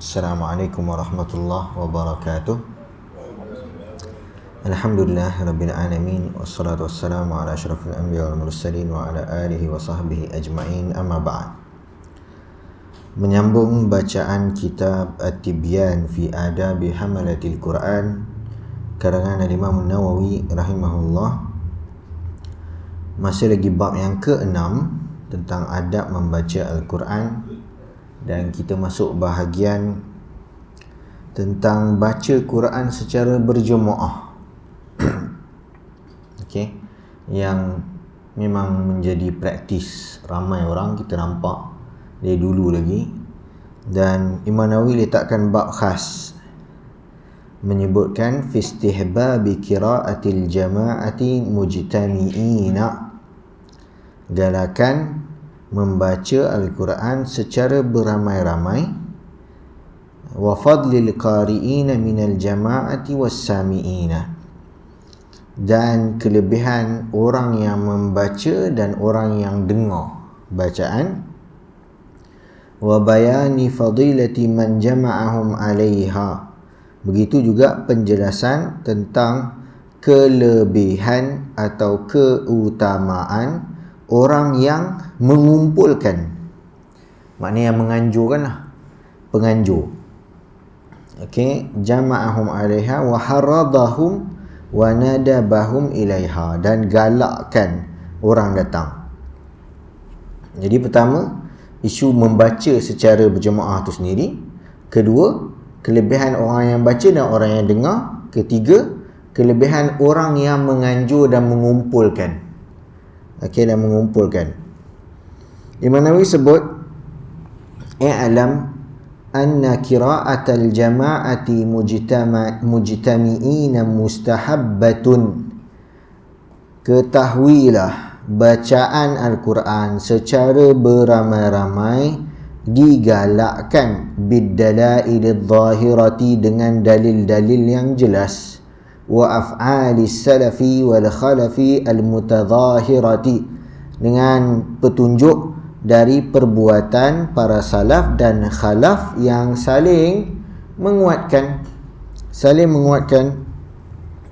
Assalamualaikum warahmatullahi wabarakatuh. Alhamdulillah Rabbil Alamin. Wassalatu wassalamu ala ashrafil anbiya wal mursalin wa ala alihi wa sahbihi ajma'in, amma ba'd. Menyambung bacaan kitab At-Tibyan fi Adabi Hamalatil Quran karangan Imam Nawawi rahimahullah. Masih lagi bab yang ke-6 tentang adab membaca Al-Quran, dan kita masuk bahagian tentang baca Quran secara berjemaah. Okey, yang memang menjadi praktis ramai orang, kita nampak dari dulu lagi. Dan Imam Nawawi letakkan bab khas menyebutkan fi istihbabi qiraatil jama'ati mujtami'ina, galakan membaca Al-Quran secara beramai-ramai, wa fadlil qari'ina minal jama'ati wassami'ina, dan kelebihan orang yang membaca dan orang yang dengar bacaan, wa bayani fadilati man jama'ahum 'alaiha, begitu juga penjelasan tentang kelebihan atau keutamaan orang yang mengumpulkan, maknanya yang menganjurkan lah, penganjur. Okey, jama'ahum 'alaiha wa haradahum wa nadabahum ilaiha, dan galakkan orang datang. Jadi pertama, isu membaca secara berjemaah tu sendiri. Kedua, kelebihan orang yang baca dan orang yang dengar. Ketiga, kelebihan orang yang menganjur dan mengumpulkan. Okey, dan mengumpulkan. Imam Nawawi sebut, i'lam anna qira'atal jama'ati mujtami'ina mustahabbatun. Ketahuilah, bacaan Al-Quran secara beramai-ramai digalakkan bid-dalailidh dhahirati, dengan dalil-dalil yang jelas, wa af'alis salafi wal khalafi al mutadhahirati, dengan petunjuk dari perbuatan para salaf dan khalaf yang saling menguatkan.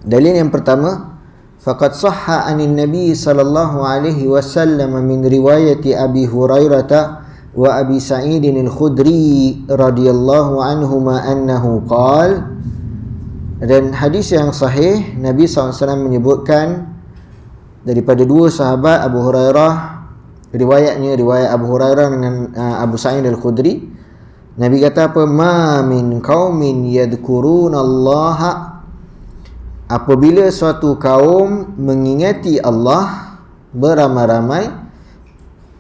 Dalil yang pertama, faqad sahha anin nabi sallallahu alaihi wasallam min riwayati Abi Hurairah wa Abi Sa'id al-Khudri radhiyallahu anhuma annahu qala, dan hadis yang sahih Nabi SAW menyebutkan daripada dua sahabat, Abu Hurairah, riwayat Abu Hurairah dengan Abu Sa'id al-Khudri. Nabi kata apa? Ma min qaumin yadhkuruna Allah, apabila suatu kaum mengingati Allah beramai-ramai,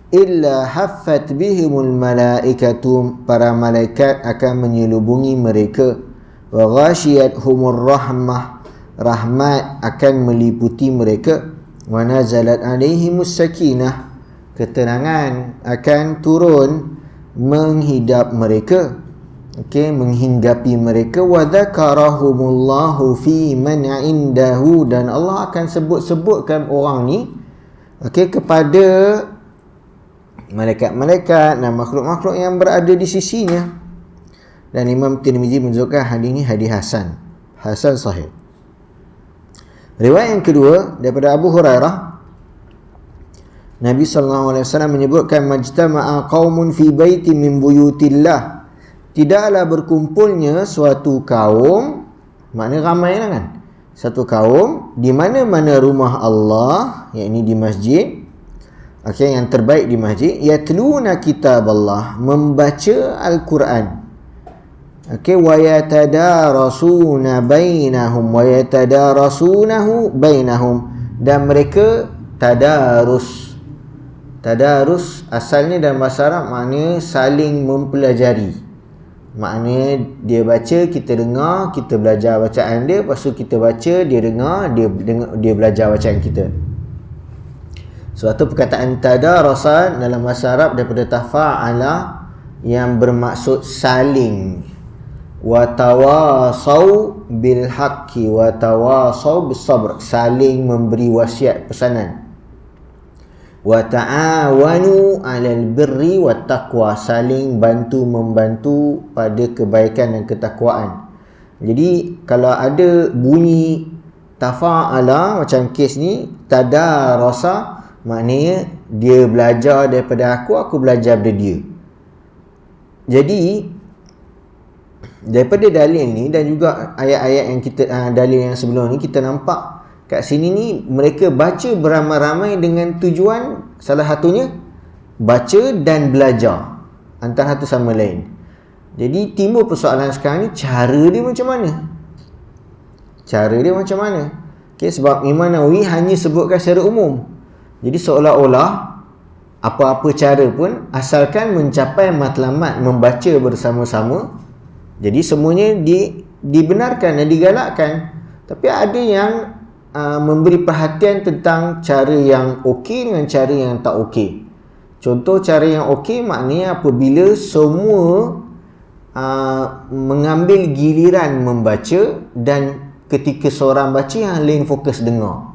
illa haffat bihimul malaikatu, para malaikat akan menyelubungi mereka, wa ghashiyathumur rahmah, rahmat akan meliputi mereka, wa nazalat alaihimus sakinah, ketenangan akan turun menghidap mereka, okey, menghinggapi mereka, wa dzakarahumullahu fi man indahu, dan Allah akan sebut-sebutkan orang ni, okey, kepada malaikat-malaikat dan makhluk-makhluk yang berada di sisinya. Dan Imam Tirmizi menunjukkan hadis ini hadis hasan sahih. Riwayat yang kedua daripada Abu Hurairah, Nabi SAW menyebutkan, majtama'a qaumun fi baitin min buyutillah, tidaklah berkumpulnya suatu kaum, maknanya ramai lah kan, satu kaum di mana-mana rumah Allah, yakni di masjid, okey, yang terbaik di masjid, yatluna kitab Allah, membaca Al-Quran, okey, wa yatadarasuna bainahum wa yatadarasunahu bainahum, dan mereka tadarus asalnya dalam bahasa Arab maknanya saling mempelajari. Maknanya dia baca, kita dengar, kita belajar bacaan dia, lepas tu kita baca, dia dengar, dia belajar bacaan kita. Suatu perkataan tadarasa dalam bahasa Arab daripada tafa'ala, yang bermaksud saling, wa tawasau bil haqqi wa tawasau bis sabr, saling memberi wasiat pesanan. wa ta'awanu 'alal birri wat taqwa, saling bantu membantu pada kebaikan dan ketakwaan. Jadi kalau ada bunyi tafa'ala macam kes ni, tadarasa, maknanya dia belajar daripada aku belajar daripada dia. Jadi daripada dalil ni dan juga ayat-ayat yang kita dalil yang sebelum ni, kita nampak kat sini ni mereka baca beramai-ramai dengan tujuan salah satunya baca dan belajar antara satu sama lain. Jadi timbul persoalan sekarang ni, cara dia macam mana? Cara dia macam mana? Okay, sebab Imam Nawawi hanya sebutkan secara umum. Jadi seolah-olah apa-apa cara pun asalkan mencapai matlamat membaca bersama-sama, jadi semuanya dibenarkan dan digalakkan. Tapi ada yang memberi perhatian tentang cara yang okey dengan cara yang tak okey. Contoh cara yang okey maknanya apabila semua mengambil giliran membaca dan ketika seorang baca yang lain fokus dengar.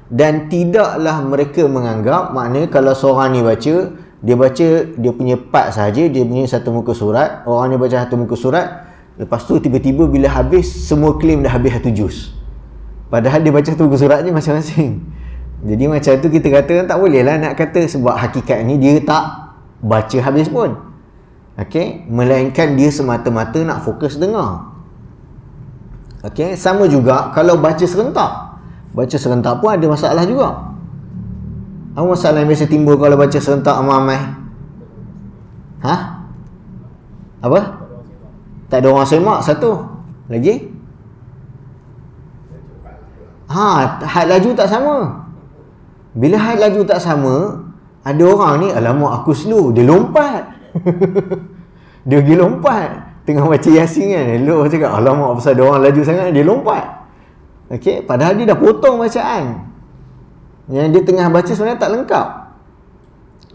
Dan tidaklah mereka menganggap, maknanya kalau seorang ni baca, dia punya part saja, dia punya satu muka surat, orang ni baca satu muka surat, lepas tu tiba-tiba bila habis semua claim dah habis satu juz. Padahal dia baca satu muka surat je masing-masing. Jadi macam tu kita kata tak boleh lah nak kata, sebab hakikat ni dia tak baca habis pun. Okey, melainkan dia semata-mata nak fokus dengar. Okey, sama juga kalau baca serentak. Baca serentak pun ada masalah juga. Apa masalah yang biasa timbul kalau baca serentak ramai-ramai? Apa? Tak ada orang semak satu. Lagi? Had laju tak sama. Bila had laju tak sama, ada orang ni, alamak aku slow, dia lompat. Dia pergi lompat. Tengah baca Yasin kan, elok cakap, alamak pasal ada orang laju sangat, dia lompat. Okey, padahal dia dah potong bacaan. Yang dia tengah baca sebenarnya tak lengkap.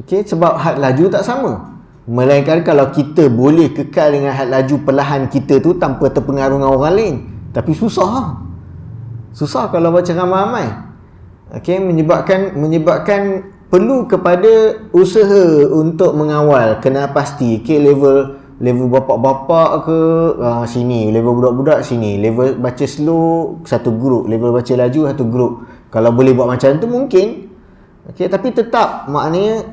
Okey, sebab had laju tak sama. Melainkan kalau kita boleh kekal dengan had laju perlahan kita tu tanpa terpengaruh dengan orang lain. Tapi susah. Susah kalau baca ramai-ramai. Okey, menyebabkan perlu kepada usaha untuk mengawal, kena pasti. Okey, level bapak-bapak ke sini, level budak-budak sini, level baca slow satu grup, level baca laju satu grup. Kalau boleh buat macam tu mungkin. Okey, tapi tetap maknanya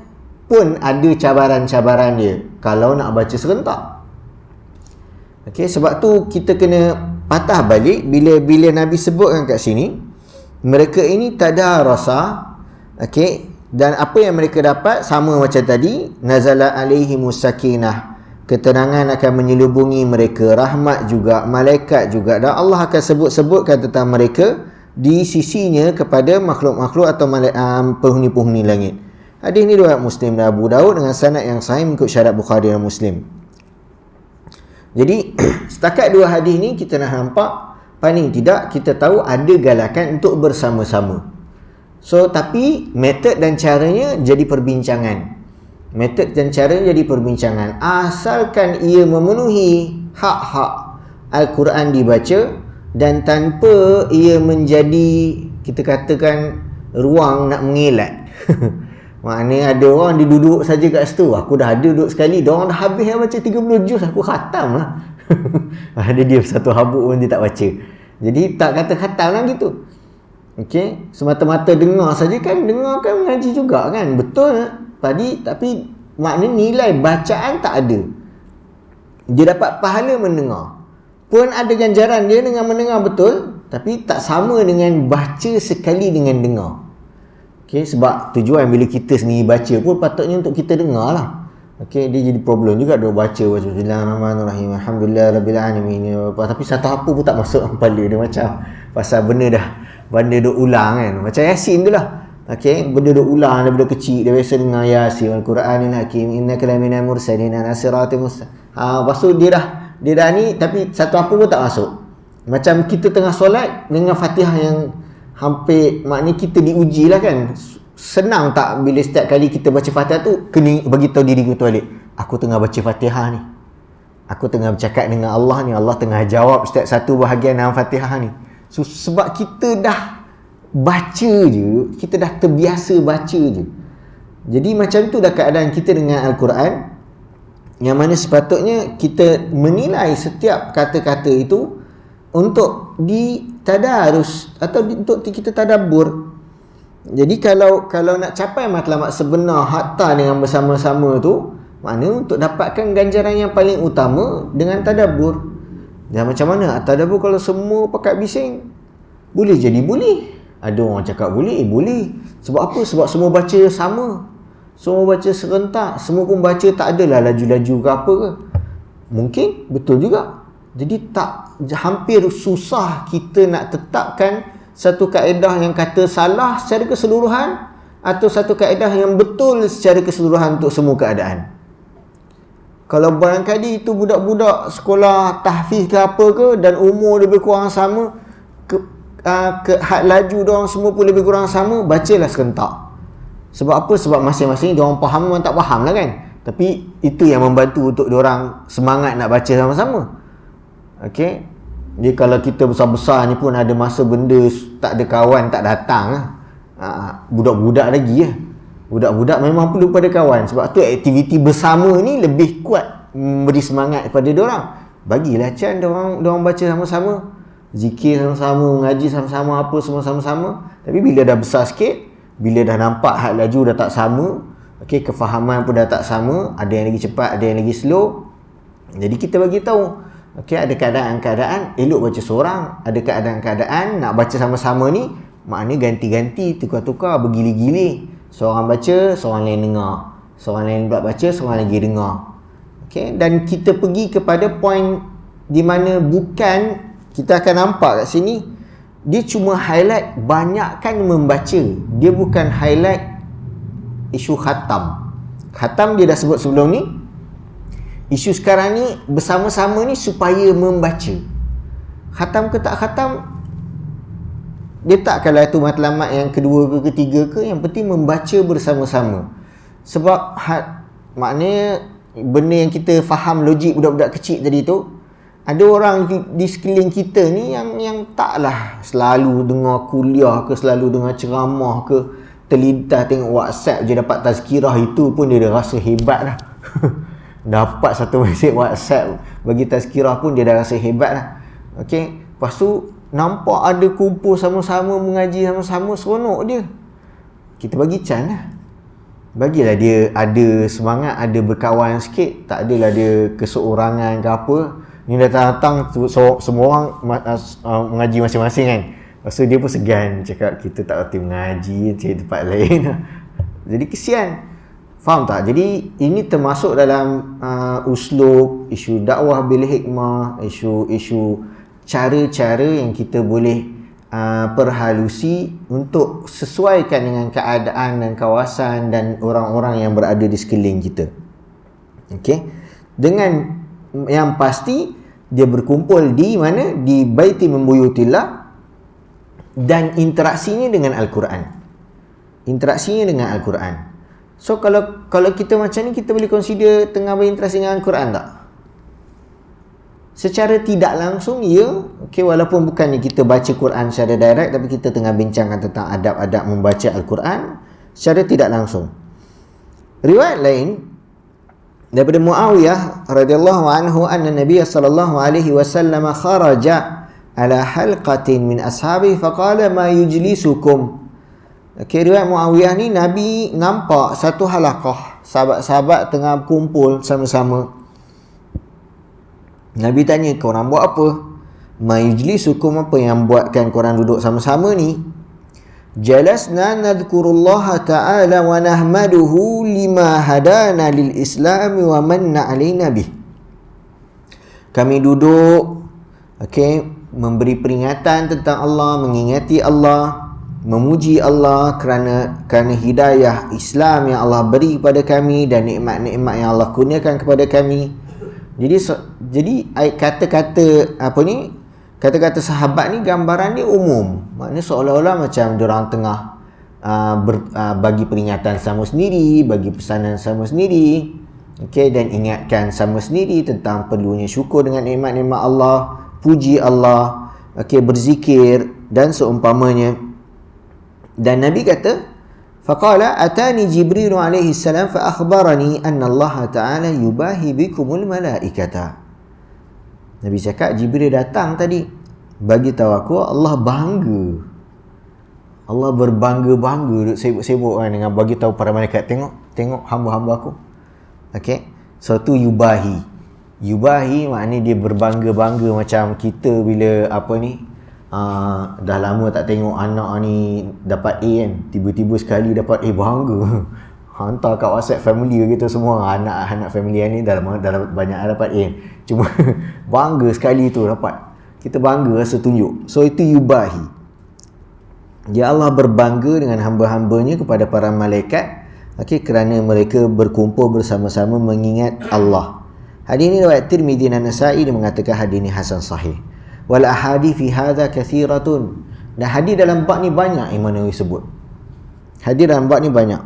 pun ada cabaran-cabaran dia kalau nak baca serentak. Okey, sebab tu kita kena patah balik bila Nabi sebutkan kat sini mereka ini tadarasa. Okey, dan apa yang mereka dapat sama macam tadi, nazala alaihimus sakinah, ketenangan akan menyelubungi mereka, rahmat juga, malaikat juga, dan Allah akan sebut-sebutkan tentang mereka di sisinya kepada makhluk-makhluk atau penghuni-penghuni langit. Hadis ini riwayat Muslim dan Abu Daud dengan sanad yang sahih mengikut syarat Bukhari dan Muslim. Jadi setakat dua hadis ni kita nak nampak paling tidak kita tahu ada galakan untuk bersama-sama. So tapi metod dan caranya jadi perbincangan. Metod dan cara jadi perbincangan. Asalkan ia memenuhi hak-hak Al-Quran dibaca dan tanpa ia menjadi, kita katakan, ruang nak mengelat. Maknanya ada orang dia duduk saja kat situ. Aku dah ada duduk sekali, dia orang dah habis baca 30 juz, aku khatam lah. Ada dia satu habuk pun dia tak baca. Jadi tak kata khatam lah gitu. Okey, semata-mata dengar saja kan, dengar kan mengaji juga kan. Betul tadi, tapi maknanya nilai bacaan tak ada. Dia dapat pahala mendengar. Pun ada ganjaran dia dengan mendengar betul, tapi tak sama dengan baca sekali dengan dengar. Okey, sebab tujuan bila kita sendiri baca pun patutnya untuk kita dengar lah. Okey, dia jadi problem juga dia baca Bismillahirrahmanirrahim, Alhamdulillahirabbil alamin. Tapi satu apa pun tak masuk dalam kepala dia, macam pasal benda duk ulang kan. Macam Yasin tu lah. Okey, benda duk ulang daripada kecil, dia biasa dengar Yasin, Al-Quranil Hakim, innaka laminal mursalin ala siratil mustaqim. Lepas tu dia dah ni, tapi satu apa pun tak masuk. Macam kita tengah solat dengan Fatihah yang hampir, maknanya kita diuji lah kan. Senang tak bila setiap kali kita baca Fatihah tu kena bagi tahu diri kita balik, aku tengah baca Fatihah ni, aku tengah bercakap dengan Allah ni, Allah tengah jawab setiap satu bahagian dalam Fatihah ni. So, sebab kita dah baca je, kita dah terbiasa baca je. Jadi macam tu dah keadaan kita dengan Al-Quran, yang mana sepatutnya kita menilai setiap kata-kata itu untuk ditadarus atau untuk kita tadabbur. Jadi kalau nak capai matlamat sebenar hatta dengan bersama-sama tu, makna untuk dapatkan ganjaran yang paling utama dengan tadabbur. Dan macam mana tadabbur kalau semua pakat bising? Boleh jadi boleh. Ada orang cakap boleh, boleh. Sebab apa? Sebab semua baca sama. Semua baca serentak. Semua pun baca, tak adalah laju-laju ke apa ke. Mungkin, betul juga. Jadi hampir susah kita nak tetapkan satu kaedah yang kata salah secara keseluruhan atau satu kaedah yang betul secara keseluruhan untuk semua keadaan. Kalau barangkali itu budak-budak sekolah tahfiz ke apa ke dan umur lebih kurang sama, had laju diorang semua pun lebih kurang sama, bacalah serentak. Sebab apa? Sebab masing-masing diorang faham, memang tak faham lah kan. Tapi itu yang membantu untuk diorang semangat nak baca sama-sama. Okey. Jadi kalau kita besar-besar ni pun ada masa benda tak ada kawan, tak datang lah. Budak-budak lagi lah. Budak-budak memang perlu pada kawan. Sebab tu aktiviti bersama ni lebih kuat memberi semangat kepada diorang. Bagilah can diorang baca sama-sama, zikir sama-sama, mengaji sama-sama, apa semua sama-sama. Tapi bila dah besar sikit, bila dah nampak had laju dah tak sama, okey, kefahaman pun dah tak sama, ada yang lagi cepat, ada yang lagi slow. Jadi kita bagi tahu, okey, ada keadaan-keadaan elok baca seorang, ada keadaan-keadaan nak baca sama-sama ni, maknanya ganti-ganti, tukar-tukar, bergili-gili. Seorang baca, seorang lain dengar. Seorang lain pula baca, seorang lagi dengar. Okey, dan kita pergi kepada poin di mana bukan, kita akan nampak kat sini, dia cuma highlight banyakkan membaca. Dia bukan highlight isu khatam. Khatam dia dah sebut sebelum ni. Isu sekarang ni bersama-sama ni supaya membaca. Khatam ke tak khatam, dia takkanlah itu matlamat yang kedua ke ketiga ke, yang penting membaca bersama-sama. Sebab maknanya benda yang kita faham logik budak-budak kecil tadi tu, ada orang di sekeliling kita ni yang taklah selalu dengar kuliah ke, selalu dengar ceramah ke, terlintas tengok WhatsApp je dapat tazkirah, itu pun dia dah rasa hebat dah. Dapat satu mesej WhatsApp bagi tazkirah pun dia dah rasa hebat dah. Okey, lepas tu nampak ada kumpul sama-sama, mengaji sama-sama, seronok dia. Kita bagi can lah. Bagilah dia ada semangat, ada berkawan sikit. Tak adalah dia keseorangan ke apa. Ni datang-datang semua orang mengaji masing-masing kan. Lepas tu dia pun segan cakap kita tak reti mengaji, cari tempat lain. Jadi kesian. Faham tak? Jadi ini termasuk dalam uslub, isu dakwah bil hikmah, isu cara-cara yang kita boleh perhalusi untuk sesuaikan dengan keadaan dan kawasan dan orang-orang yang berada di sekeliling kita. Okey. Dengan yang pasti dia berkumpul di mana? Di baiti min buyutillah, dan interaksinya dengan Al-Quran. Interaksinya dengan Al-Quran. So kalau kita macam ni, kita boleh consider tengah berinteraksi dengan Al-Quran tak? Secara tidak langsung, ya. Okay, walaupun bukannya kita baca Quran secara direct, tapi kita tengah bincangkan tentang adab-adab membaca Al-Quran secara tidak langsung. Riwayat lain daripada Muawiyah radhiyallahu anhu, anna Nabiy sallallahu alaihi wasallam kharaja ala halqatin min ashabi faqala ma yujlisukum. Okay, riwayat Muawiyah ni, Nabi nampak satu halaqah, sahabat-sahabat tengah kumpul sama-sama. Nabi tanya, korang buat apa? Ma yujlisukum, apa yang buatkan korang duduk sama-sama ni? Jalasna nadhkurullaha ta'ala wa nahmaduhu lima hadana lil islam wa manna alaina bih. Kami duduk, okay, memberi peringatan tentang Allah, mengingati Allah, memuji Allah kerana hidayah Islam yang Allah beri kepada kami dan nikmat-nikmat yang Allah kurniakan kepada kami. Jadi kata-kata apa ni? Kata-kata sahabat ni gambaran dia umum. Maknanya seolah-olah macam diorang tengah bagi peringatan sama sendiri, bagi pesanan sama sendiri, okay, dan ingatkan sama sendiri tentang perlunya syukur dengan nikmat-nikmat Allah, puji Allah, okay, berzikir dan seumpamanya. Dan Nabi kata, faqala atani Jibril alaihi salam fa akhbarani anna Allah Ta'ala yubahi bikumul malaikata. Nabi cakap, Jibril datang tadi bagi tahu aku Allah bangga. Allah berbangga-bangga, sibuk-sibuk kan dengan bagi tahu para malaikat, tengok hamba-hamba aku. Okey. So tu yubahi. Yubahi maknanya dia berbangga-bangga macam kita bila dah lama tak tengok anak ni dapat A kan, tiba-tiba sekali dapat A, bangga. Hantar kat WhatsApp family kita semua, anak-anak family ni dah banyak dapat A. Cuma bangga sekali tu dapat. Kita bangga, rasa tunjuk. So itu yubahi. Ya Allah berbangga dengan hamba-hambanya kepada para malaikat, kerana mereka berkumpul bersama-sama mengingat Allah. Hadis ini riwayat Tirmizi dan Nasa'i, dia mengatakan hadis ini hasan sahih. Wal ahadith fi hadha kathiratun. Dan hadis dalam bab ni banyak Imam Nawawi sebut. Hadis dalam bab ni banyak.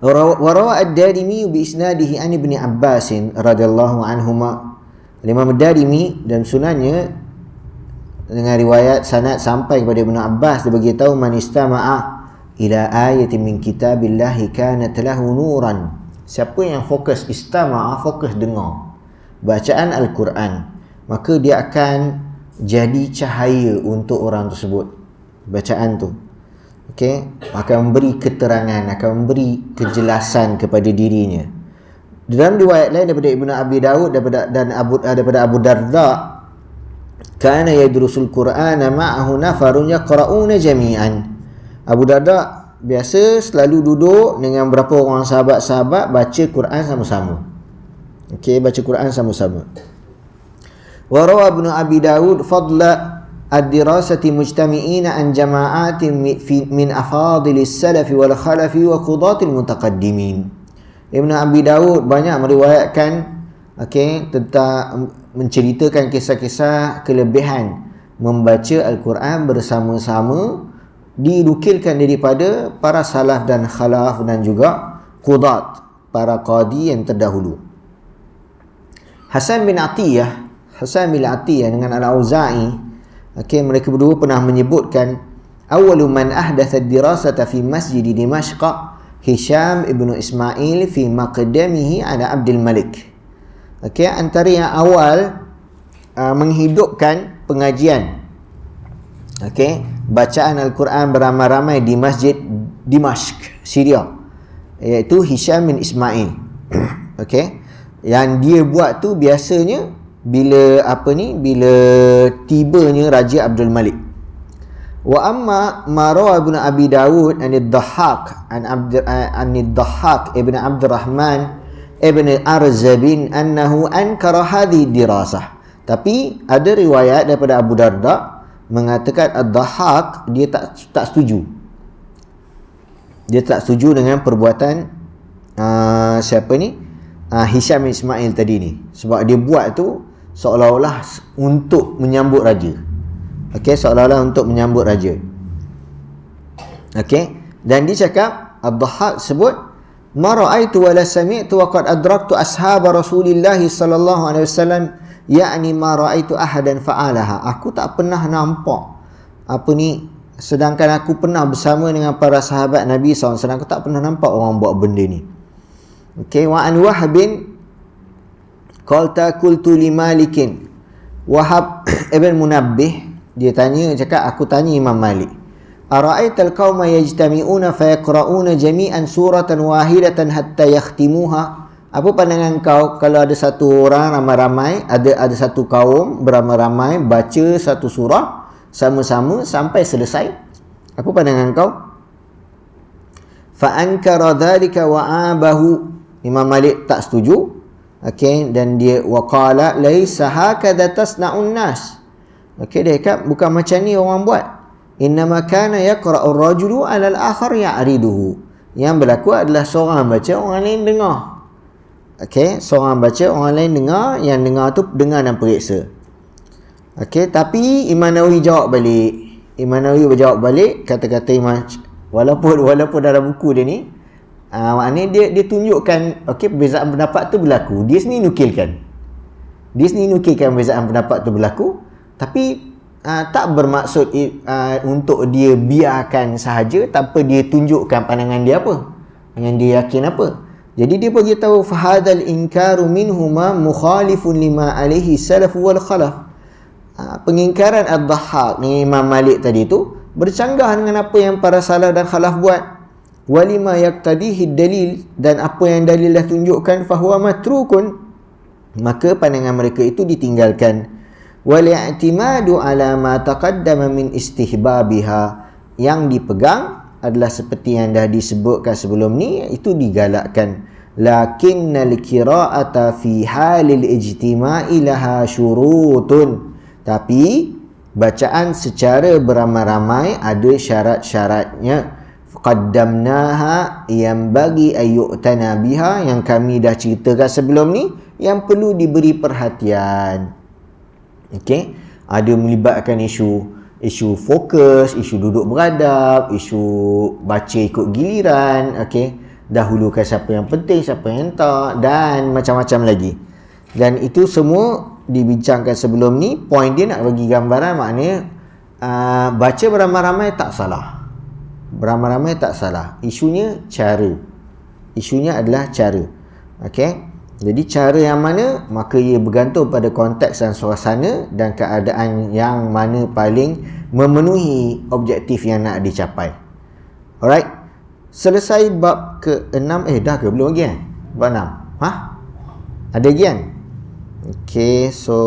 Wa rawa ad-Darimi bi isnadihi an Ibn Abbas radhiyallahu anhuma. Imam ad-Darimi dan sunannya dengan riwayat sanad sampai kepada Ibn Abbas, dia bagi tahu man istama'a ila ayatin min kitabillahi kanat lahu nuran. Siapa yang fokus istama'a, fokus dengar bacaan Al-Quran, maka dia akan jadi cahaya untuk orang tersebut. Bacaan tu akan memberi keterangan, akan memberi kejelasan kepada dirinya. Dalam riwayat lain daripada Ibn Abi Dawud daripada Abu Darda, kana yadrusul Qur'ana ma'ahu nafarun yaqra'una jami'an. Abu Darda biasa selalu duduk dengan beberapa orang sahabat-sahabat baca Quran sama-sama. Baca Quran sama-sama. Wa rawa Ibn Abi Dawud fadla ad-dirasati mujtami'ina an jama'atin min afadilis salafi wal khalafi wa qudatil mutaqaddimin. Ibn Abi Dawud banyak meriwayatkan tentang menceritakan kisah-kisah kelebihan membaca Al-Quran bersama-sama, dinukilkan daripada para salaf dan khalaf dan juga qudat, para qadi yang terdahulu. Hasan bin Atiyah dengan Al-Auza'i, mereka berdua pernah menyebutkan awwalu man ahdatha ad-dirasata fi masjid Dimashq Hisham ibn Ismail fi maqdamihi ala Abdul Malik. Antara yang awal menghidupkan pengajian bacaan Al-Quran beramai-ramai di Masjid Dimashq, Syria, iaitu Hisham bin Ismail. Yang dia buat tu biasanya bila tibanya Raja Abdul Malik. Wa amma ma rawa Ibn Abi Dawud an ad-Dhahhak ibn Abdurrahman Ibn Arzabin annahu ankara hadhihi dirasah. Tapi ada riwayat daripada Abu Darda mengatakan ad-Dhahhak dia tak setuju. Dia tak setuju dengan perbuatan Hisham bin Ismail tadi ni, sebab dia buat tu seolah-olah untuk menyambut raja. Seolah-olah untuk menyambut raja. Dan dia cakap, ad-Dhahhak sebut, ma ra'aitu wa la sami'tu wa qad adraktu ashab Rasulillah sallallahu alaihi wasallam, yakni ma ra'aitu ahadan fa'alaha. Aku tak pernah nampak sedangkan aku pernah bersama dengan para sahabat Nabi SAW, aku tak pernah nampak orang buat benda ni. Wa an Wahbin qala qultu li Malikin. Wahab ibn Munabbih dia cakap aku tanya Imam Malik, ara'aital qauma yajtami'una fayaqra'una jami'an suratan wahidatan hatta yakhtimuha. Apa pandangan kau kalau ada satu orang ramai-ramai, ada satu kaum beramai-ramai baca satu surah sama-sama sampai selesai? Apa pandangan kau? Fa ankara dhalika wa abahu. Imam Malik tak setuju. Dan dia waqala laisa hakadha tasna'un nas. Dia kata bukan macam ni orang buat. Innama kana yaqra'u ar-rajulu 'ala al-akhar ya'riduhu. Yang berlaku adalah seorang baca, orang lain dengar. Seorang baca, orang lain dengar, yang dengar tu dengar dan periksa. Tapi Imam Nawawi jawab balik. Imam Nawawi berjawab balik, kata-kata Imam, walaupun dalam buku dia ni maknanya dia tunjukkan perbezaan pendapat tu berlaku. Dia sendiri nukilkan perbezaan pendapat tu berlaku, tapi tak bermaksud untuk dia biarkan sahaja tanpa dia tunjukkan pandangan dia apa, yang dia yakin apa. Jadi dia bagi tahu fahadal inkaru minhuma mukhalifun lima alaihi salaf wal khalaf. Pengingkaran ad-Dhahhak ni Imam Malik tadi tu bercanggah dengan apa yang para salaf dan khalaf buat. Walima yaqtadihi dalil, dan apa yang dalil dah tunjukkan fahuwa matrukun, maka pandangan mereka itu ditinggalkan. Wal i'timadu ala ma taqaddama min istihbabiha, yang dipegang adalah seperti yang dah disebutkan sebelum ni, itu digalakkan. Lakinnal qira'ata fi halil ijtima'i laha syurutun, tapi bacaan secara beramai-ramai ada syarat-syaratnya. Qaddamnaha yang bagi ayyu'tana biha, yang kami dah ceritakan sebelum ni, yang perlu diberi perhatian. Okey, ada melibatkan isu fokus, isu duduk beradab, isu baca ikut giliran, okey, dahulukan siapa yang penting, siapa yang tak, dan macam-macam lagi. Dan itu semua dibincangkan sebelum ni. Point dia nak bagi gambaran, maknanya baca beramai-ramai tak salah. Beramai-ramai tak salah. Isunya cara. Isunya adalah cara. Okey. Jadi cara yang mana, maka ia bergantung pada konteks dan suasana dan keadaan yang mana paling memenuhi objektif yang nak dicapai. Alright. Selesai bab ke-6. Dah ke? Belum lagi kan? Bab 6. Ada lagi kan? Okay, so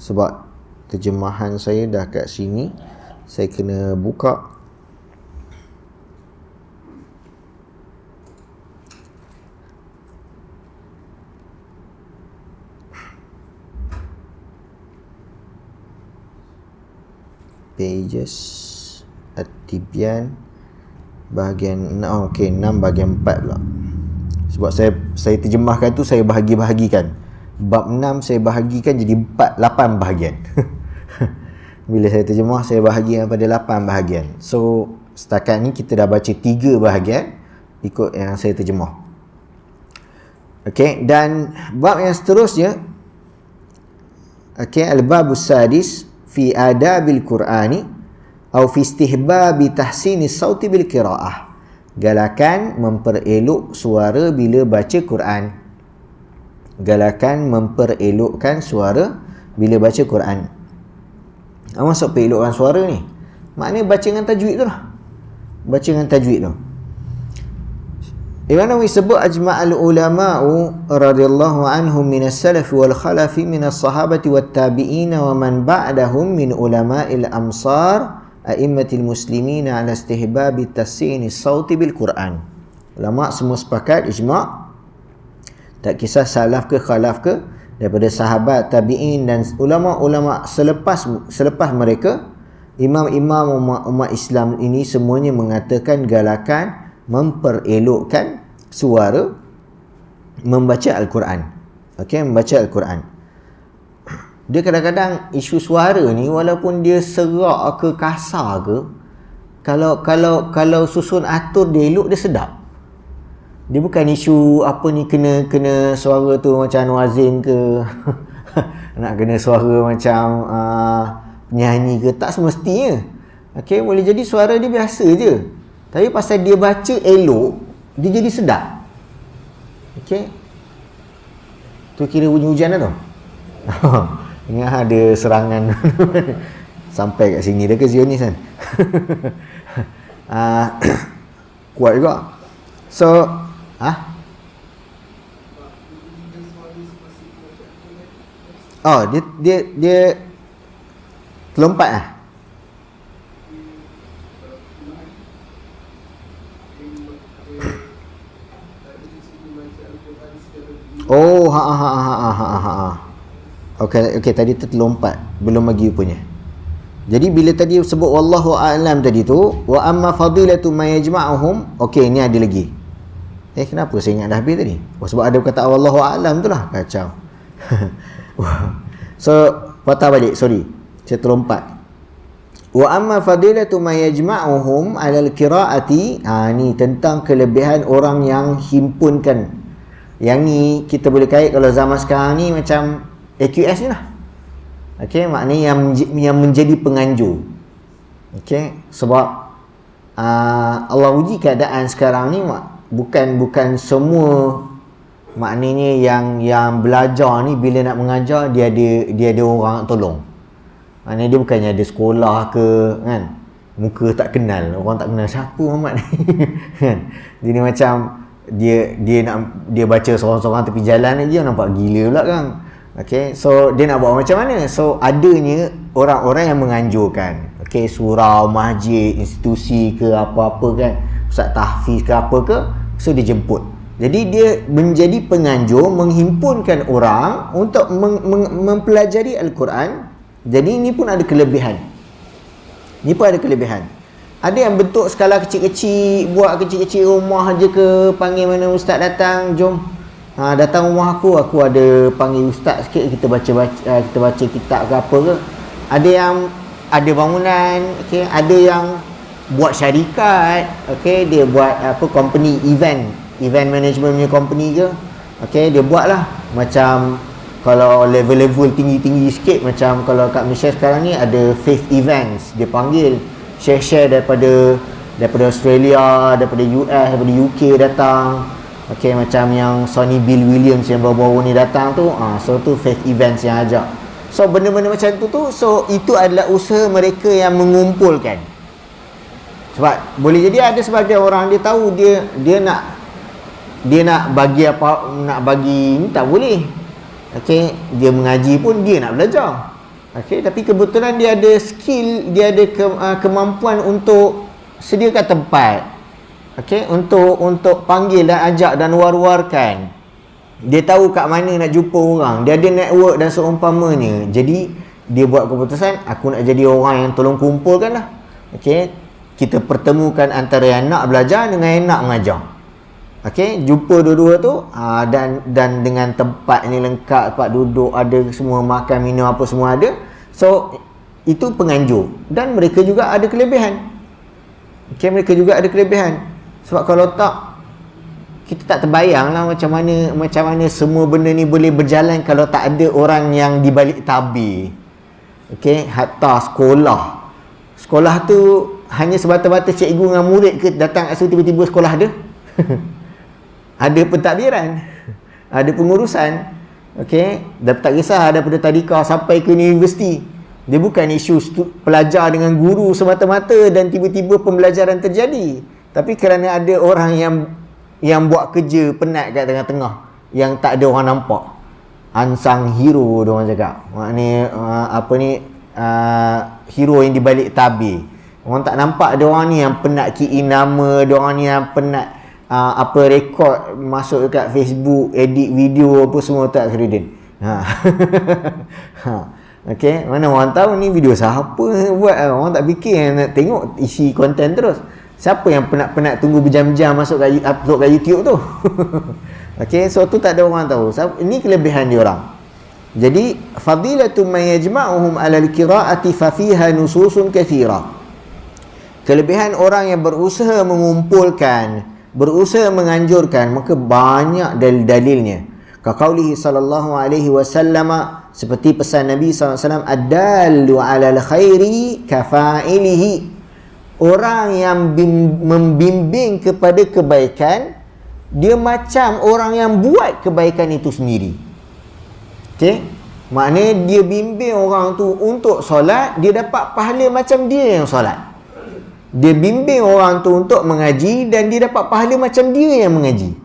sebab terjemahan saya dah kat sini, saya kena buka. Pages At-Tibyan bahagian 6. Okey, 6 bahagian 4 pula. Sebab saya terjemahkan tu, saya bahagi-bahagikan. Bab 6 saya bahagikan jadi 8 bahagian. Bila saya terjemah, saya bahagikan pada 8 bahagian. So setakat ni kita dah baca 3 bahagian ikut yang saya terjemah. Okey, dan bab yang seterusnya, okey, al-babus sadis fi adabil Qur'ani atau fi istihbabi tahsini sauti bil qiraah. Galakan memperelok suara bila baca Quran. Galakan memperelokkan suara bila baca Quran. Apa maksud perelokkan suara ni? Maknanya baca dengan tajwid tu lah. Baca dengan tajwid tu. Ibn Nawawi sebut ajma'al ulama'u radhiyallahu anhum minas salaf wal khalaf minas sahabati wat tabi'in wa man ba'dahum min ulama'il amsar a'immatil muslimin ala istihbabi tasini sauti bil Quran. Ulama semua sepakat, ijma', tak kisah salaf ke khalaf ke, daripada sahabat, tabi'in dan ulama-ulama selepas mereka, imam-imam umat Islam ini semuanya mengatakan galakan memperelokkan suara membaca Al-Quran. Okey, membaca Al-Quran. Dia kadang-kadang isu suara ni, walaupun dia serak ke kasar ke, kalau susun atur dia elok, dia sedap. Dia bukan isu apa ni kena suara tu macam muazzin ke nak kena suara macam penyanyi ke, tak semestinya. Okey, boleh jadi suara dia biasa je, tapi pasal dia baca elok, dia jadi sedap. Okey, tu kira bunyi hujan dah tu. Ingat ada serangan sampai kat sini dah ke Zionis kan. Kuat juga. So oh, dia terlompat lah. Oh, Okey, tadi terlompat, belum lagi rupanya. Jadi bila tadi sebut wallahu a'lam tadi tu, wa amma fadilatu ma yajma'uhum, okey, ni ada lagi. Kenapa saya ingat dah habis tadi? Sebab ada perkataan wallahu a'lam tu lah, kacau. So, patah balik, sorry, saya terlompat. Wa amma fadilatu ma yajma'uhum 'ala al-qira'ati, ni tentang kelebihan orang yang himpunkan. Yang ni kita boleh kait kalau zaman sekarang ni macam AQS ni lah. Okey, maknanya yang menjadi penganjur. Okey, sebab Allah uji keadaan sekarang ni bukan semua, maknanya yang belajar ni bila nak mengajar dia ada orang nak tolong. Maknanya dia bukannya ada sekolah ke kan, muka tak kenal, orang tak kenal siapa Muhammad ni kan. Jadi macam dia baca seorang-seorang tepi jalan ni, dia nampak gila pula kan. Okey, so dia nak buat macam mana? So adanya orang-orang yang menganjurkan, okey, surau, masjid, institusi ke apa-apa kan, ustaz tahfiz ke apa ke, so dia jemput. Jadi dia menjadi penganjur, menghimpunkan orang untuk mempelajari Al-Quran. Jadi ini pun ada kelebihan. Ada yang bentuk skala kecil-kecil, buat kecil-kecil rumah je ke, panggil mana ustaz datang, jom datang rumah aku ada panggil ustaz sikit, kita baca kitab ke apa ke. Ada yang ada bangunan, okey, ada yang buat syarikat, okey, dia buat company event management punya company ke, okey, dia buat lah. Macam kalau level tinggi-tinggi sikit, macam kalau kat Malaysia sekarang ni ada faith events, dia panggil share daripada Australia, daripada US, daripada UK datang. Okey, macam yang Sonny Bill Williams yang baru-baru ni datang tu, so tu faith events yang ajak. So benda-benda macam tu so itu adalah usaha mereka yang mengumpulkan. Sebab boleh jadi ada sebagian orang dia tahu dia nak bagi apa, nak bagi ni tak boleh. Okey, dia mengaji pun dia nak belajar. Okey, tapi kebetulan dia ada skill, dia ada kemampuan untuk sediakan tempat. Okey, untuk panggil dan ajak dan war-warkan. Dia tahu kat mana nak jumpa orang, dia ada network dan seumpamanya. Jadi dia buat keputusan, aku nak jadi orang yang tolong kumpulkan lah. Okey, kita pertemukan antara yang nak belajar dengan yang nak mengajar. Okey, jumpa dua-dua tu, dan dengan tempat ni lengkap, tempat duduk ada, semua makan minum apa semua ada. So itu penganjur, dan mereka juga ada kelebihan. Okey, mereka juga ada kelebihan. Sebab kalau tak, kita tak terbayang lah macam mana semua benda ni boleh berjalan kalau tak ada orang yang di balik tabir. Okey, hatta sekolah tu hanya sebatas-batas cikgu dengan murid ke datang kat situ, tiba-tiba sekolah ada ada pentadbiran, ada pengurusan. Okey, dah tak kisah daripada tadika sampai ke universiti. Dia bukan isu pelajar dengan guru semata-mata dan tiba-tiba pembelajaran terjadi. Tapi kerana ada orang yang buat kerja penat kat tengah-tengah, yang tak ada orang nampak. Unsung hero dia orang cakap. Maknanya hero yang dibalik tabir. Orang tak nampak ada orang ni yang penat key in nama, ada orang ni yang penat rekod masuk dekat Facebook, edit video apa semua tak kredit. Okey, mana orang tahu ni video siapa buat, orang tak fikir nak tengok isi konten terus. Siapa yang penat-penat tunggu berjam-jam masuk upload kat YouTube tu? Okey, so tu tak ada orang tahu. Ini kelebihan dia orang. Jadi fadilatu man yajma'uhum 'ala al-qira'ati fa fiha nususun katsira. Kelebihan orang yang berusaha mengumpulkan, berusaha menganjurkan, maka banyak dalil-dalilnya. Kaqaulihi sallallahu alaihi wasallam, seperti pesan Nabi sallallahu alaihi wasallam, ad-dallu 'alal khairi kafa'ilihi. Orang yang membimbing kepada kebaikan, dia macam orang yang buat kebaikan itu sendiri. Okey, maknanya dia bimbing orang tu untuk solat, dia dapat pahala macam dia yang solat. Dia bimbing orang tu untuk mengaji, dan dia dapat pahala macam dia yang mengaji.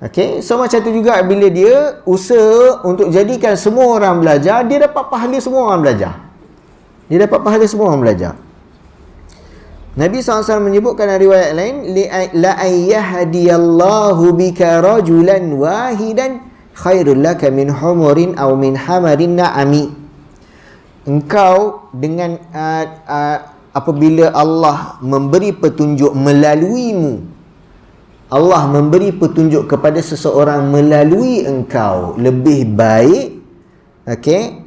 Okey, so macam tu juga bila dia usaha untuk jadikan semua orang belajar, dia dapat pahala semua orang belajar. Nabi SAW menyebutkan dalam riwayat lain, la ayyahdiyallahu bika rajulan wahidan khairul laka min humurin aw min hamarin na'ami. Engkau dengan apabila Allah memberi petunjuk melaluimu, Allah memberi petunjuk kepada seseorang melalui engkau, lebih baik,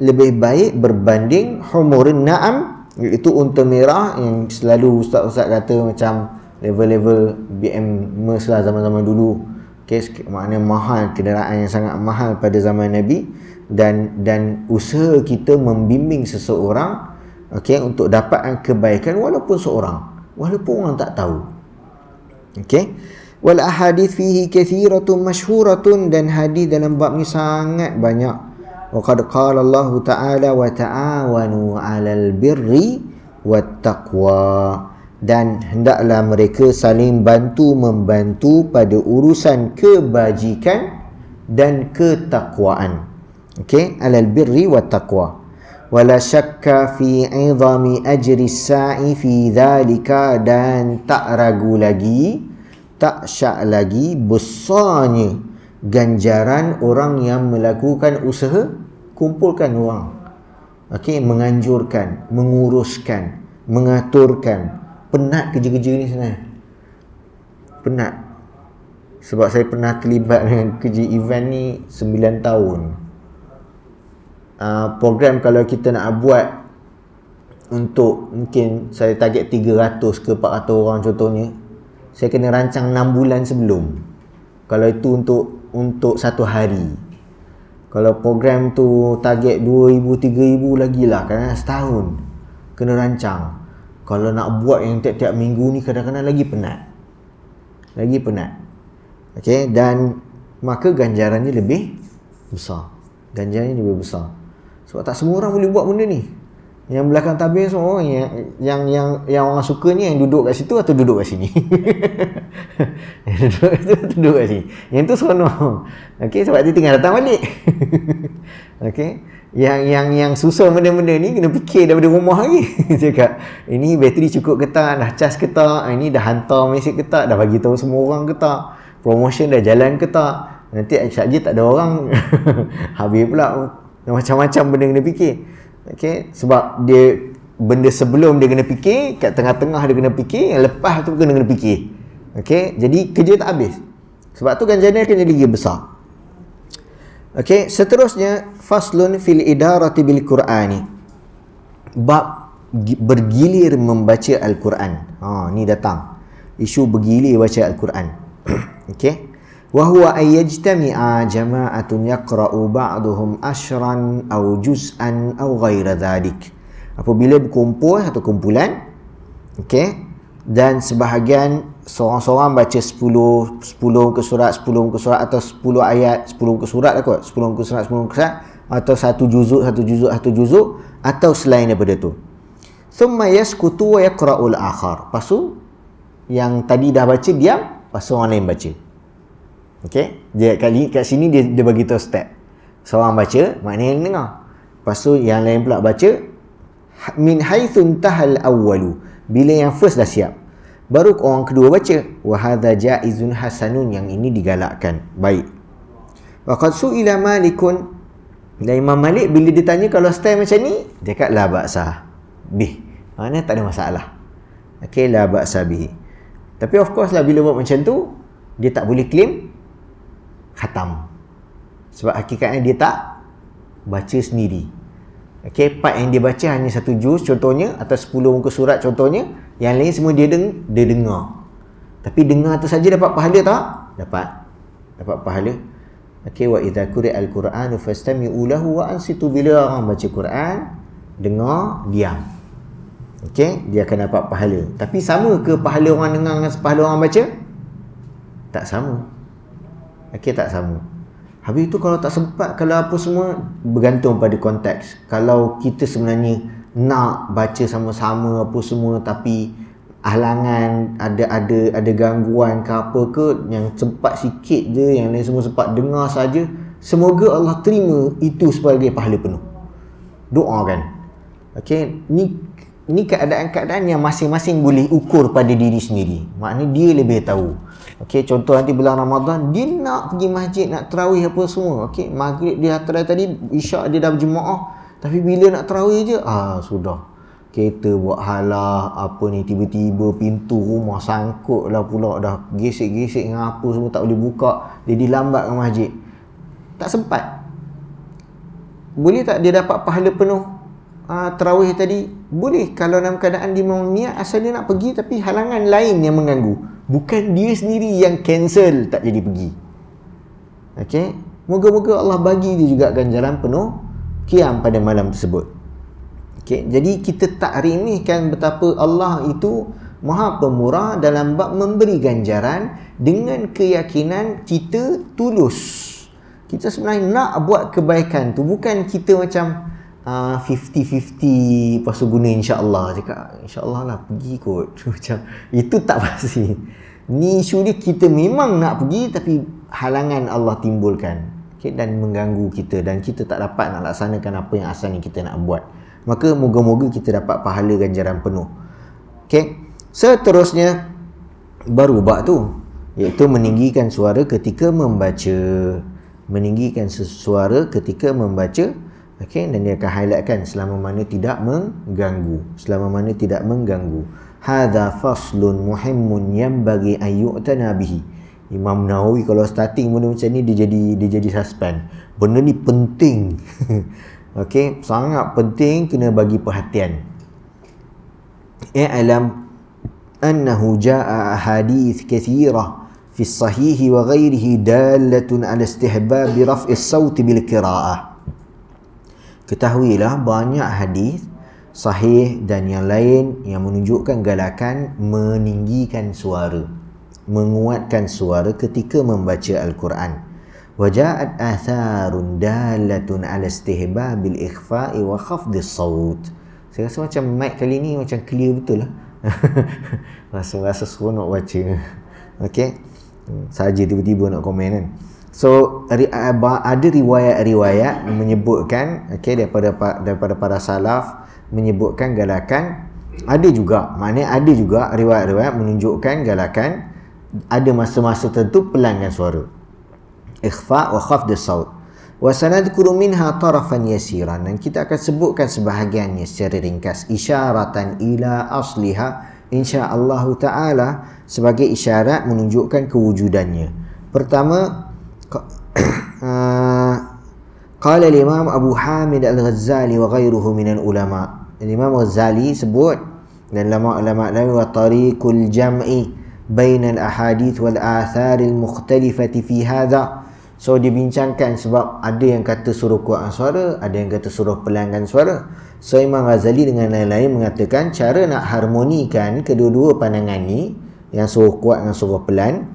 lebih baik berbanding humurin na'am, iaitu unta merah yang selalu ustaz-ustaz kata macam level-level BM Merc lah zaman-zaman dulu. Maknanya mahal, kenderaan yang sangat mahal pada zaman Nabi. dan usaha kita membimbing seseorang, okey, untuk dapatkan kebaikan walaupun orang tak tahu. Okey, wal ahadits fihi kathiratun masyhuratun, dan hadis dalam bab ni sangat banyak. Wa qad qala Allah Ta'ala wa ta'awanu 'alal birri wat taqwa, dan hendaklah mereka saling membantu pada urusan kebajikan dan ketakwaan. Okey, 'alal birri wat taqwa. Wala syakka fi 'idhami ajri sa'i fi dhalika, dan tak ragu lagi, tak syak lagi besarnya ganjaran orang yang melakukan usaha kumpulkan orang. Okey, menganjurkan, menguruskan, mengaturkan. Penat kerja-kerja ni sebenarnya. Penat. Sebab saya pernah terlibat dengan kerja event ni 9 tahun. Program kalau kita nak buat untuk, mungkin saya target 300 ke 400 orang contohnya, saya kena rancang 6 bulan sebelum. Kalau itu untuk satu hari. Kalau program tu target 2,000, 3,000 lagi lah, kadang-kadang setahun kena rancang. Kalau nak buat yang tiap-tiap minggu ni kadang-kadang lagi penat. Okey, dan maka ganjarannya lebih besar. Sebab tak semua orang boleh buat benda ni. Yang belakang tabir semua orang yang orang sukanya yang duduk kat situ atau duduk kat sini. Yang duduk kat situ atau duduk kat sini. Yang tu seronok. Okey, sebab dia tinggal datang balik. Okey, yang susah benda-benda ni kena fikir daripada rumah lagi. Cakap, ini bateri cukup ke tak, dah cas ke tak, ini dah hantar mesej ke tak, dah bagi tahu semua orang ke tak, promotion dah jalan ke tak. Nanti saja tak ada orang. Habis pula macam-macam benda kena fikir. Okey, sebab dia benda sebelum dia kena fikir, kat tengah-tengah dia kena fikir, yang lepas tu kena fikir. Okey, jadi kerja tak habis. Sebab tu ganjaran akan jadi lagi besar. Okey, seterusnya faslun fil idarati bil Qur'ani. Bab bergilir membaca Al-Quran. Ni datang isu bergilir baca Al-Quran. Okey. Wa huwa ay yajtami'a jama'atun yaqra'u ba'duhum ashran aw juz'an aw ghaira dhalik. Apabila berkumpul satu kumpulan, okey, dan sebahagian seorang-seorang baca 10 muka surat atau 10 ayat 10 muka surat lah kot, 10 muka surat atau satu juzuk atau selain daripada tu. Thumma yaskutu wa yaqra'ul akhar. Lepas tu yang tadi dah baca diam, lepas tu orang lain baca. Okey, dia kat sini dia bagi tahu step. Seorang baca, maknanya yang dengar. Lepas tu yang lain pula baca min haitsu tahal awwalu, bila yang first dah siap, baru orang kedua baca. Wa hadza jaizun hasanun, yang ini digalakkan, baik. Wa qad su'ila Malikun, dan Imam Malik bila ditanya kalau style macam ni, dia kata la ba'sa bih, maknanya tak ada masalah. Okey, la ba'sa bih. Tapi of course lah, bila buat macam tu, dia tak boleh claim khatam, sebab hakikatnya dia tak baca sendiri. Okey, part yang dia baca hanya satu juz contohnya, atau 10 muka surat contohnya, yang lain semua dia dengar. Tapi dengar tu saja dapat pahala tak? Dapat pahala. Okey, wa idza quri'al Qur'anu fastami'u lahu wa ansitu, bila orang baca Quran, dengar, diam. Okey, dia akan dapat pahala. Tapi sama ke pahala orang dengar dengan pahala orang baca? Tak sama. Okey, tak sama. Habis itu kalau tak sempat, kalau apa semua, bergantung pada konteks. Kalau kita sebenarnya nak baca sama-sama apa semua, tapi halangan, ada gangguan ke apa ke, yang sempat sikit je, yang lain semua sempat dengar saja, semoga Allah terima itu sebagai pahala penuh. Doakan. Okey, ni keadaan-keadaan yang masing-masing boleh ukur pada diri sendiri. Maknanya dia lebih tahu. Okey, contoh nanti bulan Ramadan, dia nak pergi masjid, nak tarawih apa semua. Okey, maghrib dia tadi, isyak dia dah berjemaah, tapi bila nak tarawih je, sudah. Kereta buat halah, apa ni, tiba-tiba pintu rumah sangkut lah pula, dah gesek-gesek dengan apa semua, tak boleh buka, dia dilambat ke masjid. Tak sempat. Boleh tak dia dapat pahala penuh tarawih tadi? Boleh, kalau dalam keadaan dia memang niat asal dia nak pergi, tapi halangan lain yang mengganggu, bukan dia sendiri yang cancel tak jadi pergi. Okey, moga-moga Allah bagi dia juga ganjaran penuh qiyam pada malam tersebut. Okay, jadi kita tak remehkan betapa Allah itu Maha Pemurah dalam bab memberi ganjaran dengan keyakinan kita tulus. Kita sebenarnya nak buat kebaikan tu, bukan kita macam 50-50 lepas tu guna insya-Allah, cakap insya-Allah lah pergi kot. Macam itu tak pasti. Ni isu dia, kita memang nak pergi tapi halangan Allah timbulkan, okay, dan mengganggu kita dan kita tak dapat nak laksanakan apa yang asalnya kita nak buat. Maka moga-moga kita dapat pahala ganjaran penuh. Okay. Seterusnya baru bab tu, iaitu meninggikan suara ketika membaca. Meninggikan suara ketika membaca. Okay, dan dia akan highlightkan selama mana tidak mengganggu. Selama mana tidak mengganggu. Hadza faslun muhimmun yanbaghi an yu'tana bihi. Imam Nawawi kalau starting benda macam ni dia jadi suspend. Benda ni penting. Okey, sangat penting, kena bagi perhatian. I'lam annahu jaa'a ahadits katsirah fi as-sahih wa ghairihi dalatun 'ala istihbab raf'i as-saut bil qira'ah. Ketahuilah banyak hadis sahih dan yang lain yang menunjukkan galakan meninggikan suara, menguatkan suara ketika membaca Al-Quran. Waja'at atharun dalatun 'ala istihbabil ikhfa'i wa khafdis saut. Saya rasa macam mic kali ni macam clear betul lah. Rasa seronok baca. Okey. Saja tiba-tiba nak komen kan. So ada riwayat-riwayat menyebutkan, okey, daripada para salaf menyebutkan galakan. Ada juga, maknanya ada juga riwayat-riwayat menunjukkan galakan ada masa-masa tertentu pelankan suara. Ikhfa wa khafd as-saut. Wa sanadhkuru minha tarafan yasiran, dan kita akan sebutkan sebahagiannya secara ringkas, isyaratan ila asliha, insya-Allah taala, sebagai isyarat menunjukkan kewujudannya. Pertama, qala al-Imam Abu Hamid Al-Ghazali wa ghairuhu minal ulama. Imam Ghazali sebut dan ulama-ulama lain, wa tariqul jam'i bainal ahadith wal athar al-mukhtalifati fi hadha. So dibincangkan sebab ada yang kata suruh kuatkan suara, ada yang kata suruh pelankan suara. So Imam Ghazali dengan lain-lain mengatakan cara nak harmonikan kedua-dua pandangan ni, yang suruh kuat dan suruh pelan,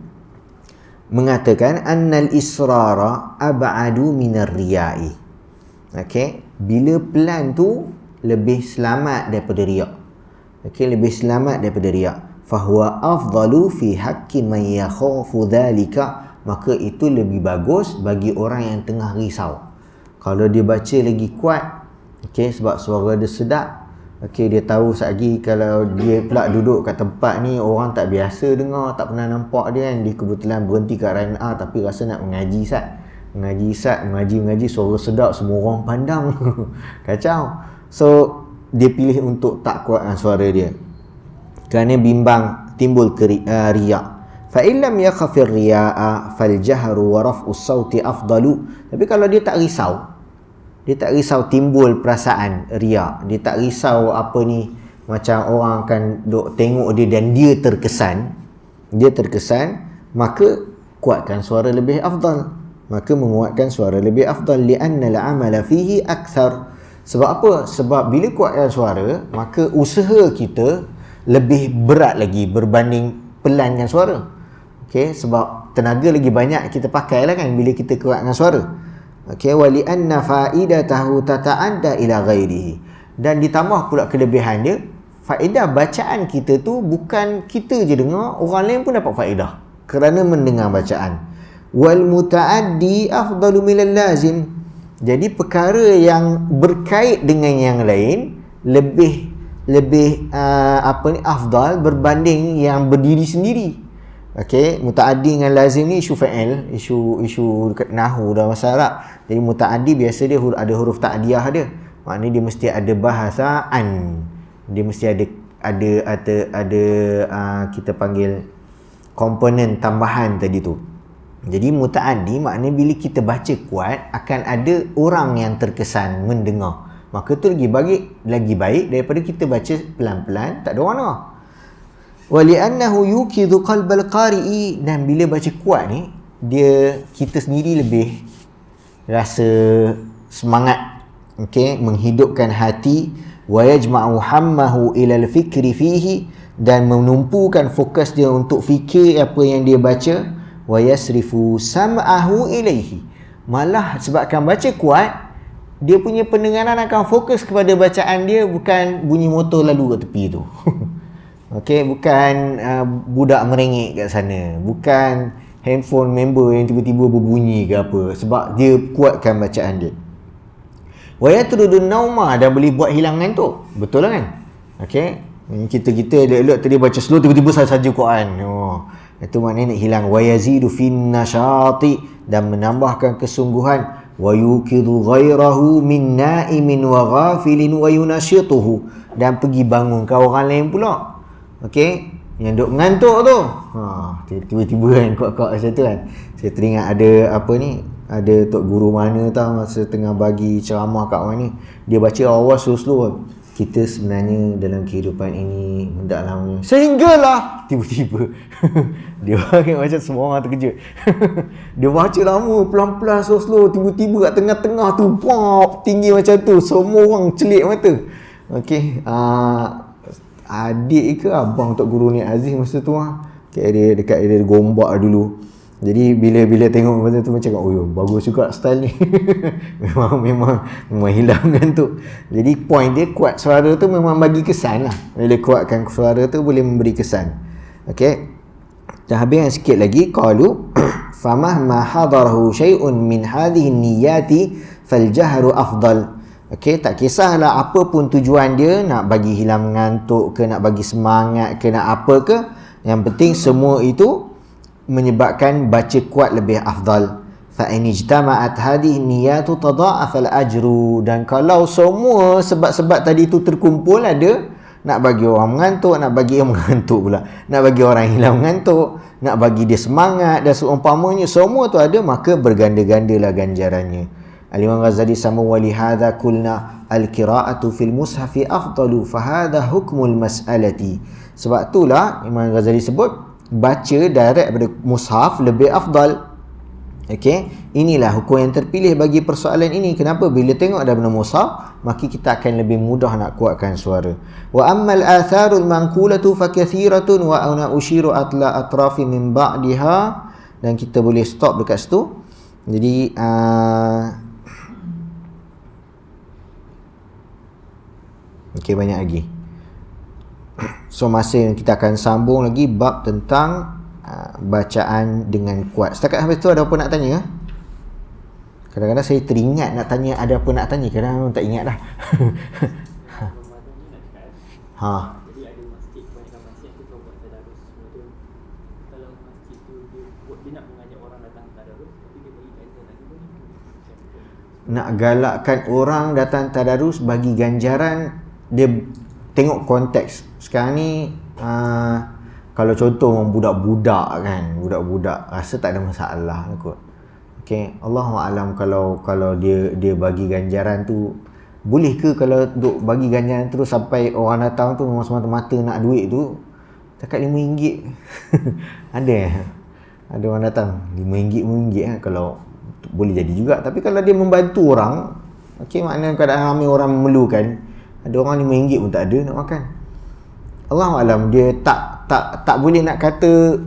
mengatakan annal israra ab'adu minar riya'i. Okey, bila pelan tu lebih selamat daripada riak. Okey, lebih selamat daripada riak. Fahuwa afdalu fi haqqi man yakhafu dhalika. Maka itu lebih bagus bagi orang yang tengah risau. Kalau dia baca lagi kuat, okey, sebab suara dia sedap, okey, dia tahu sekali kalau dia pula duduk kat tempat ni orang tak biasa dengar, tak pernah nampak dia kan, dia kebetulan berhenti kat RNA tapi rasa nak mengaji mengaji, suara sedap, semua orang pandang. Kacau. So dia pilih untuk tak kuatkan suara dia kerana bimbang timbul riak. Fa illam yakhafir riya'a fal jahru wa raf'us sauti afdalu. Tapi kalau dia tak risau timbul perasaan riak, dia tak risau apa ni, macam orang akan duk tengok dia dan dia terkesan, maka kuatkan suara lebih afdal. Maka menguatkan suara lebih afdal, li'anna al-amala fihi akthar. Sebab apa? Sebab bila kuatkan suara, maka usaha kita lebih berat lagi berbanding pelankan suara. Okey, sebab tenaga lagi banyak kita pakai lah kan bila kita kuatkan suara. Okey, wa li'anna faidatahu tata'adda ila ghairihi. Dan ditambah pula kelebihan dia, faedah bacaan kita tu bukan kita je dengar, orang lain pun dapat faedah kerana mendengar bacaan. Wal muta'addi afdalu minal lazim. Jadi perkara yang berkait dengan yang lain lebih afdal berbanding yang berdiri sendiri. Okey, mutaaddi dengan lazim ni isu fa'il, isu dekat nahwu dalam bahasa Arab. Jadi mutaaddi biasa dia ada huruf ta'diyah dia. Maknanya dia mesti ada bahasa an. Dia mesti ada kita panggil komponen tambahan tadi tu. Jadi mutaaddi maknanya bila kita baca kuat akan ada orang yang terkesan mendengar. Maka tu lagi baik daripada kita baca pelan-pelan tak ada orang dengar. Wali'annahu yuqidhu qalbal qari'i. Dan bila baca kuat ni, kita sendiri lebih rasa semangat, okey, menghidupkan hati, wa yajma'u hammahu ila al-fikri fihi, dan menumpukan fokus dia untuk fikir apa yang dia baca, wa yasrifu sam'ahu ilaihi, malah sebabkan baca kuat, dia punya pendengaran akan fokus kepada bacaan dia, bukan bunyi motor lalu kat tepi tu. Okey, bukan budak merengek kat sana, bukan handphone member yang tiba-tiba berbunyi ke apa, sebab dia kuatkan bacaan dia. Wa yatrudun nauma, dan boleh buat hilang ngantuk. Betul lah kan? Okey, kita elok-elok tadi baca slow, tiba-tiba saja Quran. Itu maknanya nak hilang. Wa yazidu fin nasyati, dan menambahkan kesungguhan. Wa yuqidu ghairahu min na'imin wa ghafilin wa yunasyituhu, dan pergi bangunkan orang lain pula. Okey, yang duk mengantuk tu, tiba-tiba kan kuat-kuat macam tu kan. Saya teringat ada ada tok guru mana tahu masa tengah bagi ceramah kat orang ni, dia baca awal slow-slow. Kita sebenarnya dalam kehidupan ini hendaklah, sehinggalah tiba-tiba dia macam semua orang terkejut. Dia baca lama, pelan-pelan, slow-slow, tiba-tiba kat tengah-tengah tu pop tinggi macam tu, semua orang celik mata. Okey, adik ke abang tok guru ni Aziz masa tu dia dekat dia gombak dulu. Jadi bila tengok masa tu macam, oh bagus juga style ni. memang hilang ngantuk. Jadi point dia, kuat suara tu memang bagi kesan lah. Bila kuatkan suara tu boleh memberi kesan. Okey, dah habis sikit lagi. Qalu famahma hadarahu syai'un min hadhihi niyyati faljahru afdal. Okey, tak kisahlah apa pun tujuan dia, nak bagi hilang ngantuk ke, nak bagi semangat ke, nak apa ke, yang penting semua itu menyebabkan baca kuat lebih afdal. Fa in ijtama'at hadhihi niyyatu tadha'afa al-ajru, dan kalau semua sebab-sebab tadi tu terkumpul, ada nak bagi orang mengantuk, nak bagi orang mengantuk pula, nak bagi orang hilang mengantuk, nak bagi dia semangat dan seumpamanya, semua tu ada, maka berganda-gandalah ganjarannya. Al-Imam Ghazali sama, wali hadha kulna al-qira'atu fil mushafi afdalu fa hadha hukmul mas'alati. Sebab itulah Imam Ghazali sebut baca direct pada mushaf lebih afdal. Okey, inilah hukum yang terpilih bagi persoalan ini. Kenapa? Bila tengok ada benda mushaf, maka kita akan lebih mudah nak kuatkan suara. Wa ammal atharul manqulatu fa kathiratun wa ana ushiru atla atrafi min ba'diha, dan kita boleh stop dekat situ. Jadi okey, banyak lagi. So masa yang kita akan sambung lagi bab tentang bacaan dengan kuat. Setakat sampai tu ada apa nak tanya? Kadang-kadang saya teringat nak tanya, ada apa nak tanya, kadang-kadang tak ingat dah. Jadi ada masjid, kebanyakan masjid tu kau buat tadarus. Kemudian kalau masjid tu dia nak mengajak orang datang tadarus, tapi dia bagi ganjaran tu boleh. Nak galakkan orang datang tadarus, bagi ganjaran, dia tengok konteks. Sekarang ni kalau contoh budak-budak kan, budak-budak rasa tak ada masalah kot. Okey, Allahualam kalau dia bagi ganjaran tu, boleh ke kalau duk bagi ganjaran terus sampai orang datang tu memang semata-mata nak duit tu, takat RM5. Ada orang datang RM5 kalau boleh jadi juga. Tapi kalau dia membantu orang, okey, maknanya keadaan ramai orang memerlukan, ada orang RM5 pun tak ada nak makan. Allahualam, dia tak boleh nak kata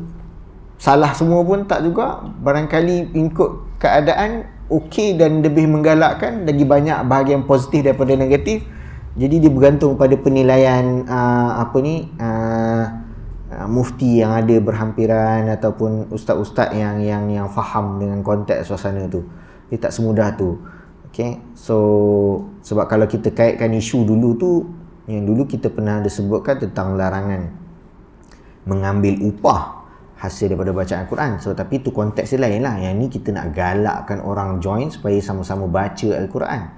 salah semua pun tak juga. Barangkali ikut keadaan okey dan lebih menggalakkan, lagi banyak bahagian positif daripada negatif. Jadi dia bergantung pada penilaian mufti yang ada berhampiran ataupun ustaz-ustaz yang faham dengan konteks suasana tu. Dia tak semudah tu. Okay, so sebab kalau kita kaitkan isu dulu tu, yang dulu kita pernah disebutkan tentang larangan mengambil upah hasil daripada bacaan Al-Quran. So tapi tu konteks dia lain lah. Yang ni kita nak galakkan orang join supaya sama-sama baca Al-Quran.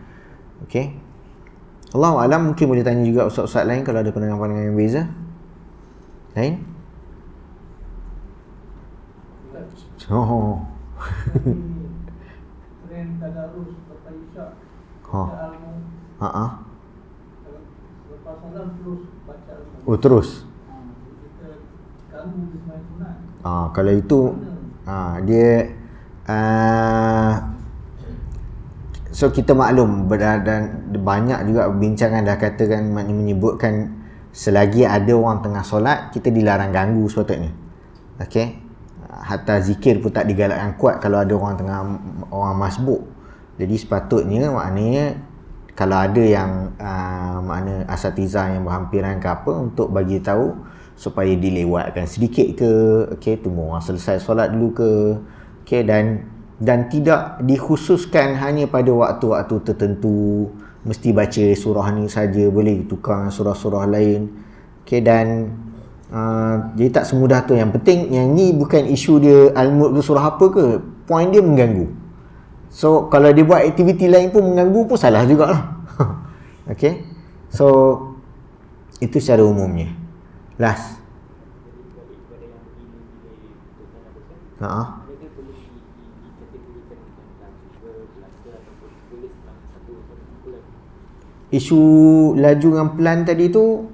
Okay, Allahualam, mungkin boleh tanya juga ustaz-ustaz lain kalau ada pandangan-pandangan yang beza lain. Trend tadarus lepas isyak. Lepas salam terus baca Al-Quran. Oh, terus. Kita ganggu dia sembahyang sunat. Kalau itu dia So kita maklum, dan banyak juga bincangan dah katakan, menyebutkan selagi ada orang tengah solat, kita dilarang ganggu sepatutnya. Okey, hatta zikir pun tak digalakkan kuat kalau ada orang tengah, orang masbuk. Jadi sepatutnya, maknanya kalau ada yang makna asatizah yang berhampiran ke apa, untuk bagi tahu supaya dilewatkan sedikit ke, okey, tunggu orang selesai solat dulu ke, okey, dan tidak dikhususkan hanya pada waktu-waktu tertentu mesti baca surah ni saja, boleh tukar dengan surah-surah lain. Okey, dan jadi tak semudah tu. Yang penting yang ni bukan isu dia Al-Mulk ke surah apa ke, point dia mengganggu. So kalau dia buat aktiviti lain pun mengganggu pun salah jugalah. Okey, so itu secara umumnya. Last. Balik kepada yang bila kita nak bersama, Ha. adakah perlu dikategorikan macam laju ke, belaka ataupun boleh satu kumpulan? Isu laju dengan pelan tadi tu,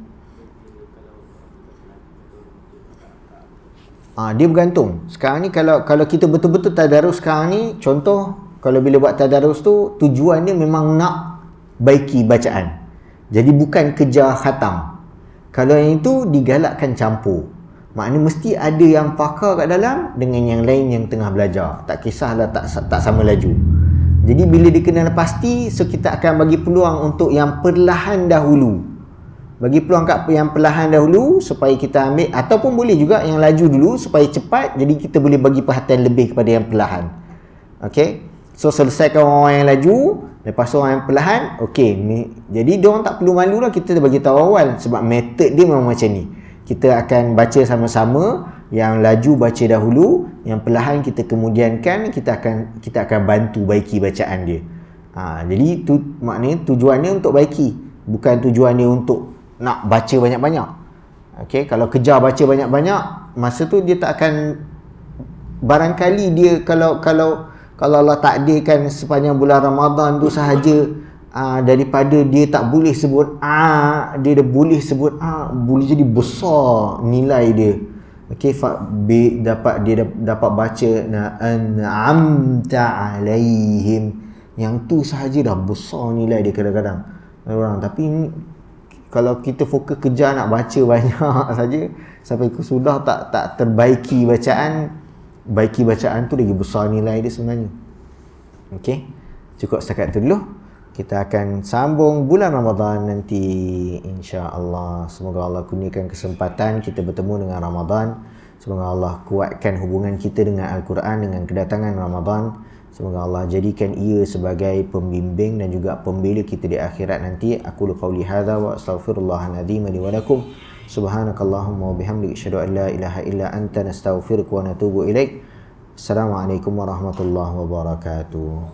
dia bergantung. Sekarang ni kalau kita betul-betul tadarus sekarang ni, contoh kalau bila buat tadarus tu, tujuan dia memang nak baiki bacaan. Jadi bukan kejar khatam. Kalau yang itu digalakkan campur. Maknanya mesti ada yang pakar kat dalam dengan yang lain yang tengah belajar. Tak kisahlah tak sama laju. Jadi bila dikenal pasti, so kita akan bagi peluang untuk yang perlahan dahulu. Bagi peluang kat yang perlahan dahulu supaya kita ambil, ataupun boleh juga yang laju dulu supaya cepat, jadi kita boleh bagi perhatian lebih kepada yang perlahan. Okey. So selesaikan orang yang laju, lepas tu orang yang perlahan. Okey, jadi dia orang tak perlu malu lah, kita bagi tahu awal sebab metod dia memang macam ni. Kita akan baca sama-sama, yang laju baca dahulu, yang perlahan kita kemudiankan, kita akan bantu baiki bacaan dia. Jadi tu maknanya tujuannya untuk baiki, bukan tujuannya untuk nak baca banyak-banyak. Okey, kalau kejar baca banyak-banyak, masa tu dia tak akan, barangkali dia kalau Allah takdirkan sepanjang bulan Ramadan tu sahaja, daripada dia tak boleh sebut dia dah boleh sebut boleh jadi besar nilai dia. Okey, dia dapat baca an'amta alaihim, yang tu sahaja dah besar nilai dia kadang-kadang orang. Tapi kalau kita fokus kejar nak baca banyak saja sampai sudah tak terbaiki bacaan, baiki bacaan tu lagi besar nilai dia sebenarnya. Okey, cukup setakat tu dulu. Kita akan sambung bulan Ramadan nanti, insya-Allah. Semoga Allah kurniakan kesempatan kita bertemu dengan Ramadan. Semoga Allah kuatkan hubungan kita dengan Al-Quran dengan kedatangan Ramadan. Semoga Allah jadikan ia sebagai pembimbing dan juga pembela kita di akhirat nanti. Aku qauli hadza wa astaghfirullahal azim li wa lakum. Subhanakallahumma wa bihamdika asyhadu an la ilaha illa anta nastaghfiruka wa natubu ilaik. Assalamualaikum warahmatullahi wabarakatuh.